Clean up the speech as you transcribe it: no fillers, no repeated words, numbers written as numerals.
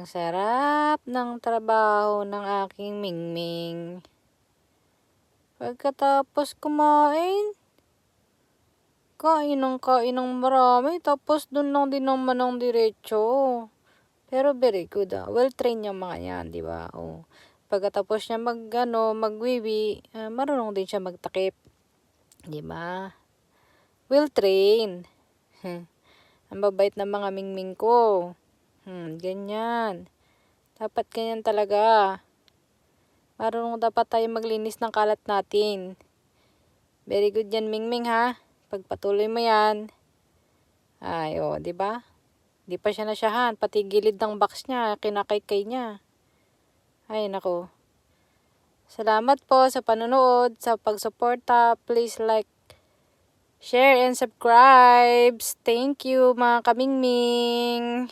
sarap ng trabaho ng aking Mingming. Pagkatapos kumain, kain ng marami, tapos dun lang din naman ng diretso. Pero very good, well-trained yung mga yan, di ba? Oh. Pagkatapos niya magwiwi, marunong din siya magtakip. Di ba? Well-trained. Ang babait ng mga Mingming ko. Ganyan. Dapat ganyan talaga. Marunong dapat tayo maglinis ng kalat natin. Very good yan, Mingming, ha? Pagpatuloy mo yan. Ay, di ba? Di pa siya nasyahan. Pati gilid ng box niya, kinakaykay niya. Ay, nako. Salamat po sa panonood, sa pagsuporta. Please like, share, and subscribe. Thank you, mga kamingming.